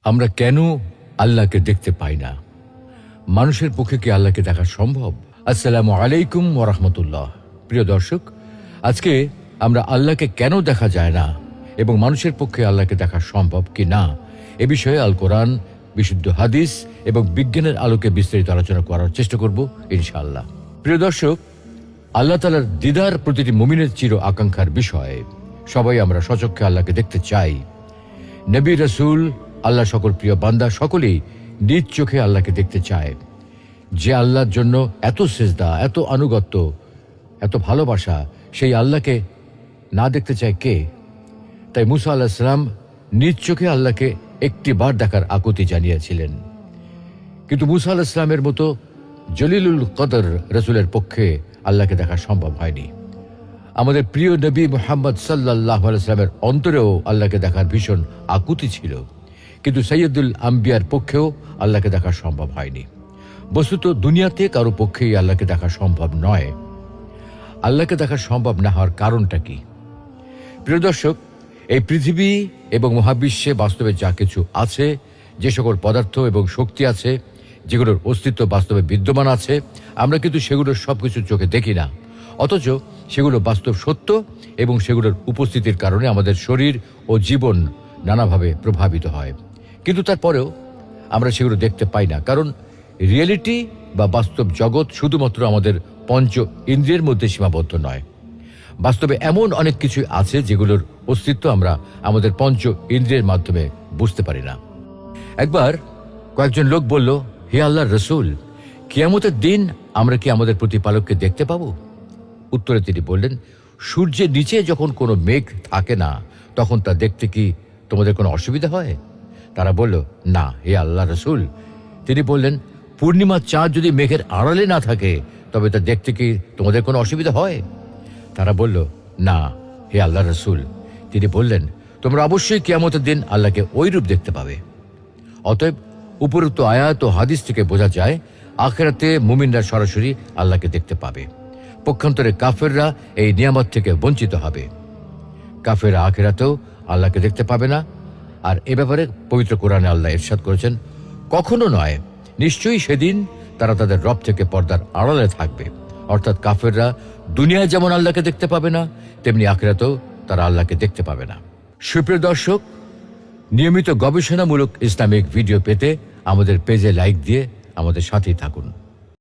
আমরা কেন আল্লাহকে দেখতে পাই না? মানুষের পক্ষে কি আল্লাহকে দেখা সম্ভব? আসসালামু আলাইকুম ওয়া রাহমাতুল্লাহ। প্রিয় দর্শক, আজকে আমরা আল্লাহকে কেন দেখা যায় না এবং মানুষের পক্ষে আল্লাহকে দেখা সম্ভব কি না এ বিষয়ে আল কোরআন, বিশুদ্ধ হাদিস এবং বিজ্ঞানের আলোকে বিস্তারিত আলোচনা করার চেষ্টা করব ইনশাআল্লাহ। প্রিয় দর্শক, আল্লাহ তাআলার দিদার প্রতিটি মুমিনের চির আকাঙ্ক্ষার বিষয়। সবাই আমরা সচক্ষে আল্লাহকে দেখতে চাই। নবী, রাসূল, আল্লাহ সকল প্রিয় বান্দা সকলেই নিজ চোখে আল্লাহকে দেখতে চায়। যে আল্লাহর জন্য এত সিজদা, এত আনুগত্য, এত ভালোবাসা, সেই আল্লাহকে না দেখতে চায় কে? তাই মুসা আলাইহিস সালাম নিজ চোখে আল্লাহকে একটি বার দেখার আকুতি জানিয়েছিলেন। কিন্তু মুসা আলাইহিস সালামের মতো জলিলুল কদর রাসূলের পক্ষে আল্লাহকে দেখা সম্ভব হয়নি। আমাদের প্রিয় নবী মুহাম্মদ সাল্লাল্লাহু আলাইহি ওয়াসাল্লামের অন্তরেও আল্লাহকে দেখার ভীষণ আকুতি ছিল, কিন্তু সৈয়দুল আম্বিয়ার পক্ষেও আল্লাহকে দেখা সম্ভব হয়নি। বস্তুত দুনিয়াতে কারো পক্ষেই আল্লাহকে দেখা সম্ভব নয়। আল্লাহকে দেখা সম্ভব না হওয়ার কারণটা কি? প্রিয় দর্শক, এই পৃথিবী এবং মহাবিশ্বে বাস্তবে যা কিছু আছে, যে সকল পদার্থ এবং শক্তি আছে, যেগুলোর অস্তিত্ব বাস্তবে বিদ্যমান আছে, আমরা কিন্তু সেগুলোর সবকিছু চোখে দেখি না। অথচ সেগুলো বাস্তব সত্য এবং সেগুলোর উপস্থিতির কারণে আমাদের শরীর ও জীবন নানাভাবে প্রভাবিত হয়। কিন্তু তারপরেও আমরা সেগুলো দেখতে পাই না, কারণ রিয়েলিটি বা বাস্তব জগৎ শুধুমাত্র আমাদের পঞ্চ ইন্দ্রিয়ের মধ্যে সীমাবদ্ধ নয়। বাস্তবে এমন অনেক কিছু আছে যেগুলোর অস্তিত্ব আমরা আমাদের পঞ্চ ইন্দ্রিয়ের মাধ্যমে বুঝতে পারি না। একবার কয়েকজন লোক বলল, হে আল্লাহর রাসূল, কিয়ামতের দিন আমরা কি আমাদের প্রতিপালককে দেখতে পাবো? উত্তরে তিনি বললেন, সূর্যের নিচে যখন কোনো মেঘ থাকে না, তখন তা দেখতে কি তোমাদের কোনো অসুবিধা হয়? তারা বলল, না হে আল্লাহ রাসূল। তিনি বললেন, পূর্ণিমার চাঁদ যদি মেঘের আড়ালে না থাকে, তবে তা দেখতে কি তোমাদের কোনো অসুবিধা হয়? তারা বলল, না হে আল্লাহ রাসূল। তিনি বললেন, তোমরা অবশ্যই কিয়ামতের দিন আল্লাহকে ওইরূপ দেখতে পাবে। অতএব উপরোক্ত আয়াত ও হাদিস থেকে বোঝা যায়, আখিরাতে মুমিনরা সরাসরি আল্লাহকে দেখতে পাবে। পক্ষান্তরে কাফেররা এই নিয়ামত থেকে বঞ্চিত হবে। কাফেররা আখিরাতেও আল্লাহকে দেখতে পাবে না। আর এ ব্যাপারে পবিত্র কোরআনে আল্লাহ ইরশাদ করেছেন, কখনো নয়, নিশ্চয়ই সেদিন তারা তাদের রব থেকে পর্দার আড়ালে থাকবে। অর্থাৎ কাফেররা দুনিয়ায় যেমন আল্লাহকে দেখতে পাবে না, তেমনি আখিরাতেও তারা আল্লাহকে দেখতে পাবে না। সুপ্রিয় দর্শক, নিয়মিত গবেষণামূলক ইসলামিক ভিডিও পেতে আমাদের পেজে লাইক দিয়ে আমাদের সাথেই থাকুন।